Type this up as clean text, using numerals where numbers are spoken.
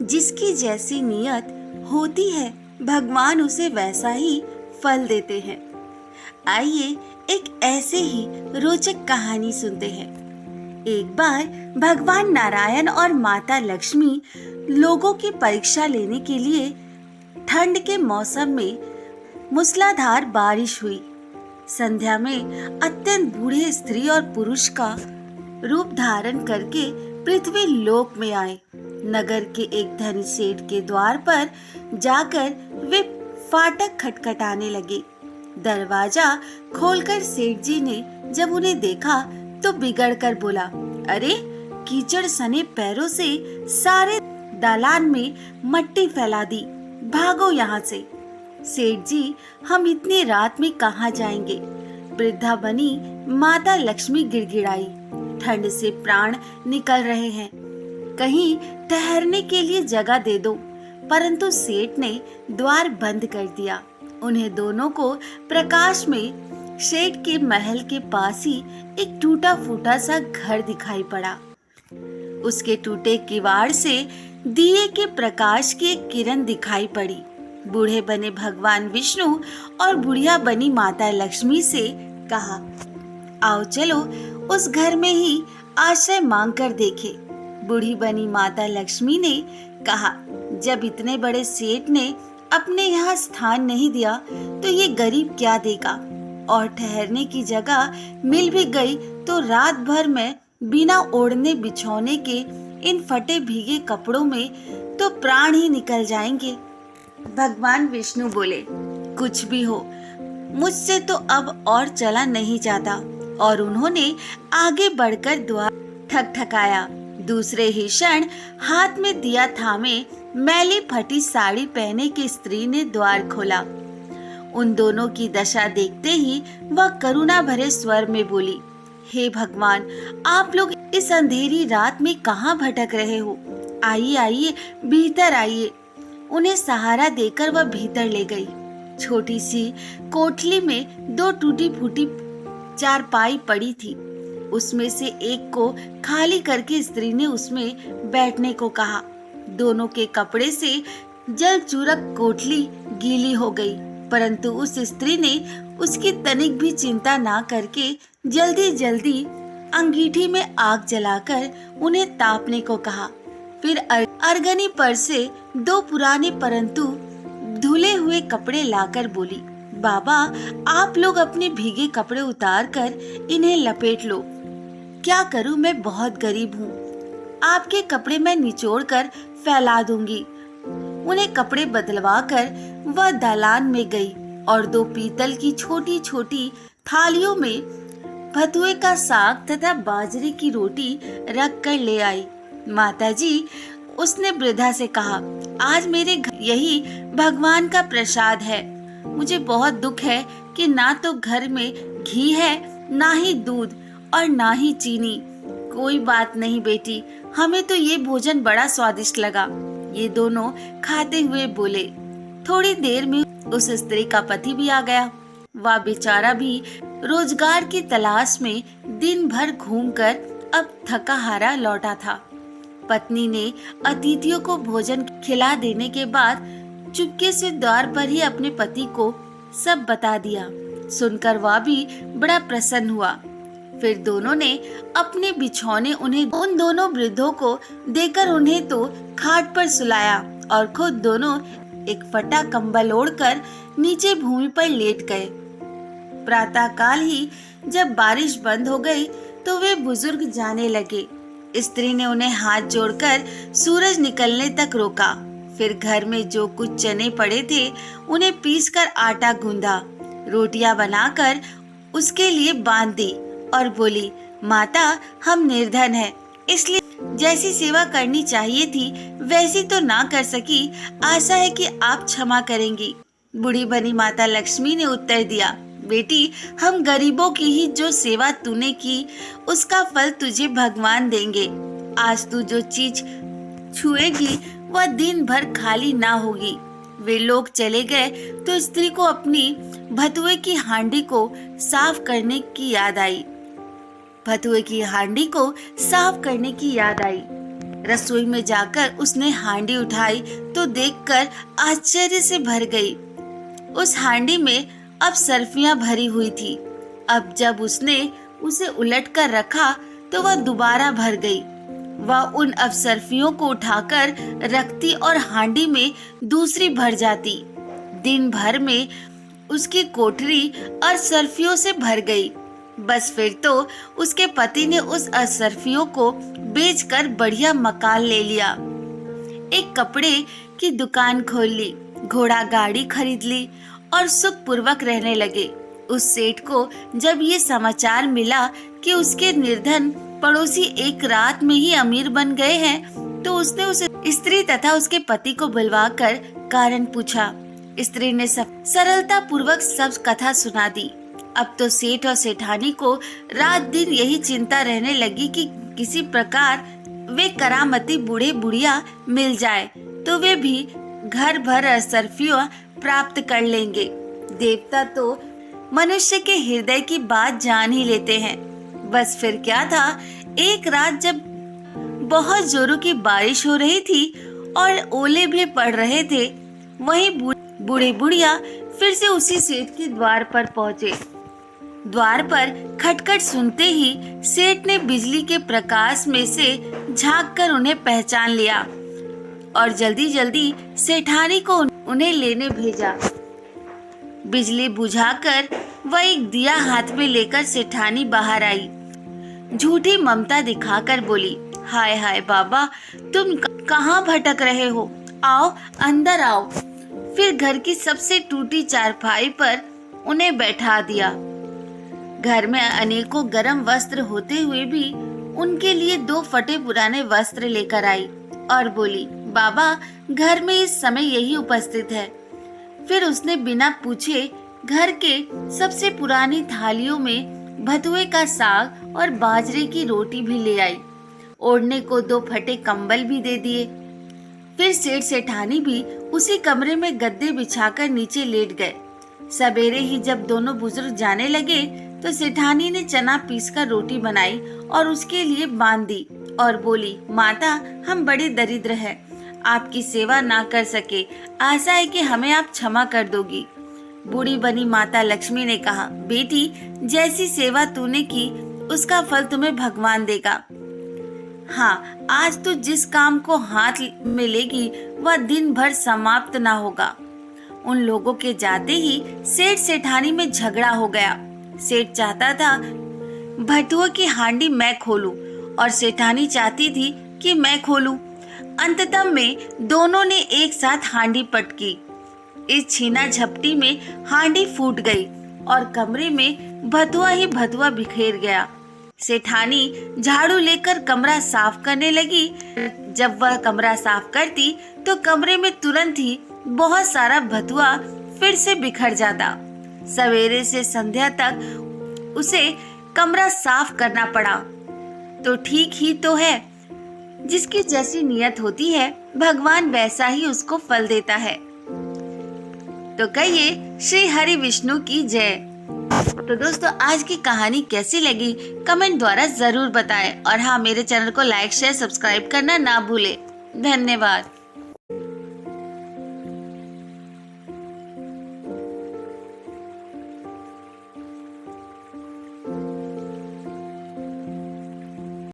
जिसकी जैसी नियत होती है भगवान उसे वैसा ही फल देते हैं। आइए एक ऐसे ही रोचक कहानी सुनते हैं। एक बार भगवान नारायण और माता लक्ष्मी लोगों की परीक्षा लेने के लिए ठंड के मौसम में मूसलाधार बारिश हुई। संध्या में अत्यंत बूढ़े स्त्री और पुरुष का रूप धारण करके पृथ्वी लोक में आए। नगर के एक धनी सेठ के द्वार पर जाकर वे फाटक खटखटाने लगे। दरवाजा खोलकर सेठ जी ने जब उन्हें देखा तो बिगड़ कर बोला, अरे कीचड़ सने पैरों से सारे दालान में मट्टी फैला दी, भागो यहाँ से। सेठ जी, हम इतनी रात में कहाँ जाएंगे? वृद्धा बनी माता लक्ष्मी गिड़गिड़ाई, ठंड से प्राण निकल रहे हैं, कहीं ठहरने के लिए जगह दे दो। परंतु सेठ ने द्वार बंद कर दिया। उन्हें दोनों को प्रकाश में सेठ के महल के पास ही एक टूटा फूटा सा घर दिखाई पड़ा। उसके टूटे किवाड़ से दिए के प्रकाश की एक किरण दिखाई पड़ी। बूढ़े बने भगवान विष्णु और बुढ़िया बनी माता लक्ष्मी से कहा, आओ चलो उस घर में ही आश्रय मांग कर देखे। बूढ़ी बनी माता लक्ष्मी ने कहा, जब इतने बड़े सेठ ने अपने यहाँ स्थान नहीं दिया तो ये गरीब क्या देगा? और ठहरने की जगह मिल भी गई तो रात भर में बिना ओढ़ने बिछौने के इन फटे भीगे कपड़ों में तो प्राण ही निकल जाएंगे। भगवान विष्णु बोले, कुछ भी हो, मुझसे तो अब और चला नहीं जाता। और उन्होंने आगे बढ़कर द्वार ठकठकाया। दूसरे ही क्षण हाथ में दिया थामे मैली फटी साड़ी पहने की स्त्री ने द्वार खोला। उन दोनों की दशा देखते ही वह करुणा भरे स्वर में बोली, हे भगवान, आप लोग इस अंधेरी रात में कहाँ भटक रहे हो? आइए आइए, भीतर आइए। उन्हें सहारा देकर वह भीतर ले गई। छोटी सी कोठली में दो टूटी फूटी चारपाई पड़ी थी। उसमें से एक को खाली करके स्त्री ने उसमें बैठने को कहा। दोनों के कपड़े से जल चूरक कोठली गीली हो गई, परंतु उस स्त्री ने उसकी तनिक भी चिंता ना करके जल्दी जल्दी अंगीठी में आग जलाकर उन्हें तापने को कहा। फिर अर्गनी पर से दो पुराने परंतु धुले हुए कपड़े लाकर बोली, बाबा, आप लोग अपने भीगे कपड़े उतार कर इन्हें लपेट लो। क्या करूं, मैं बहुत गरीब हूँ। आपके कपड़े मैं निचोड़ कर फैला दूंगी। उन्हें कपड़े बदलवा कर वह दालान में गई और दो पीतल की छोटी छोटी थालियों में भतुए का साग तथा बाजरे की रोटी रख कर ले आई। माताजी, उसने वृद्धा से कहा, आज मेरे घर यही भगवान का प्रसाद है। मुझे बहुत दुख है कि ना तो घर में घी है, ना ही दूध और ना ही चीनी। कोई बात नहीं बेटी, हमें तो ये भोजन बड़ा स्वादिष्ट लगा। ये दोनों खाते हुए बोले। थोड़ी देर में उस स्त्री का पति भी आ गया। वह बेचारा भी रोजगार की तलाश में दिन भर घूमकर अब थका हारा लौटा था। पत्नी ने अतिथियों को भोजन खिला देने के बाद चुपके से द्वार पर ही अपने पति को सब बता दिया। सुनकर वह भी बड़ा प्रसन्न हुआ। फिर दोनों ने अपने बिछौने उन दोनों वृद्धों को देकर उन्हें तो खाट पर सुलाया और खुद दोनों एक फटा कंबल ओढ़कर नीचे भूमि पर लेट गए। प्रातःकाल ही जब बारिश बंद हो गई तो वे बुजुर्ग जाने लगे। स्त्री ने उन्हें हाथ जोड़कर सूरज निकलने तक रोका। फिर घर में जो कुछ चने पड़े थे उन्हें पीसकर आटा गूंदा, रोटियां बनाकर उसके लिए बांध दी और बोली, माता, हम निर्धन हैं, इसलिए जैसी सेवा करनी चाहिए थी वैसी तो ना कर सकी। आशा है कि आप क्षमा करेंगी। बूढ़ी बनी माता लक्ष्मी ने उत्तर दिया, बेटी, हम गरीबों की ही जो सेवा तूने की उसका फल तुझे भगवान देंगे। आज तू जो चीज छुएगी वह दिन भर खाली ना होगी। वे लोग चले गए तो स्त्री को अपनी भतुए की हांडी को साफ करने की याद आई। रसोई में जाकर उसने हांडी उठाई तो देखकर आश्चर्य से भर गई। उस हांडी में अब सर्फियां भरी हुई थी। अब जब उसने उसे उलट कर रखा तो वह दोबारा भर गई। वह उन अवसर्फियों को उठाकर रखती और हांडी में दूसरी भर जाती। दिन भर में उसकी कोठरी असर्फियों से भर गई। बस फिर तो उसके पति ने उस असर्फियों को बेचकर बढ़िया मकान ले लिया, एक कपड़े की दुकान खोल ली, घोड़ा गाड़ी खरीद ली और सुखपूर्वक रहने लगे। उस सेठ को जब ये समाचार मिला कि उसके निर्धन पड़ोसी एक रात में ही अमीर बन गए हैं, तो उसने उस स्त्री तथा उसके पति को बुलवाकर कारण पूछा। स्त्री ने सरलता पूर्वक सब कथा सुना दी। अब तो सेठ और सेठानी को रात दिन यही चिंता रहने लगी कि किसी प्रकार वे करामती बूढ़े बुढ़िया मिल जाए तो वे भी घर भर असरफियां प्राप्त कर लेंगे। देवता तो मनुष्य के हृदय की बात जान ही लेते हैं। बस फिर क्या था, एक रात जब बहुत जोरों की बारिश हो रही थी और ओले भी पड़ रहे थे, वहीं बूढ़े बुढ़िया फिर से उसी सेठ के द्वार पर पहुंचे। द्वार पर खटखट सुनते ही सेठ ने बिजली के प्रकाश में से झांककर उन्हें पहचान लिया और जल्दी जल्दी सेठानी को उन्हें लेने भेजा। बिजली बुझाकर वह एक दिया हाथ में लेकर सेठानी बाहर आई। झूठी ममता दिखाकर बोली, हाय हाय बाबा, तुम कहाँ भटक रहे हो? आओ अंदर आओ। फिर घर की सबसे टूटी चारपाई पर उन्हें बैठा दिया। घर में अनेकों गर्म वस्त्र होते हुए भी उनके लिए 2 फटे पुराने वस्त्र लेकर आई और बोली, बाबा घर में इस समय यही उपस्थित है। फिर उसने बिना पूछे घर के सबसे पुरानी थालियों में भतुए का साग और बाजरे की रोटी भी ले आई। ओढ़ने को 2 फटे कंबल भी दे दिए। फिर सेठ सेठानी भी उसी कमरे में गद्दे बिछाकर नीचे लेट गए। सवेरे ही जब दोनों बुजुर्ग जाने लगे तो सेठानी ने चना पीसकर रोटी बनाई और उसके लिए बांध दी और बोली, माता हम बड़े दरिद्र हैं, आपकी सेवा ना कर सके, आशा है कि हमें आप क्षमा कर दोगी। बूढ़ी बनी माता लक्ष्मी ने कहा, बेटी जैसी सेवा तूने की उसका फल तुम्हें भगवान देगा। हाँ, आज तो जिस काम को हाथ में लेगी वह दिन भर समाप्त ना होगा। उन लोगों के जाते ही सेठ सेठानी में झगड़ा हो गया। सेठ चाहता था भटुआ की हांडी मैं खोलूं और सेठानी चाहती थी कि मैं खोलूं। अंततः में दोनों ने एक साथ हांडी पटकी। इस छीना झपटी में हांडी फूट गई और कमरे में भतुआ ही भतुआ बिखेर गया। सेठानी झाड़ू लेकर कमरा साफ करने लगी। जब वह कमरा साफ करती तो कमरे में तुरंत ही बहुत सारा भतुआ फिर से बिखर जाता। सवेरे से संध्या तक उसे कमरा साफ करना पड़ा। तो ठीक ही तो है, जिसकी जैसी नियत होती है भगवान वैसा ही उसको फल देता है। तो कहिए श्री हरि विष्णु की जय। तो दोस्तों आज की कहानी कैसी लगी कमेंट द्वारा जरूर बताएं और हाँ, मेरे चैनल को लाइक शेयर सब्सक्राइब करना ना भूलें। धन्यवाद।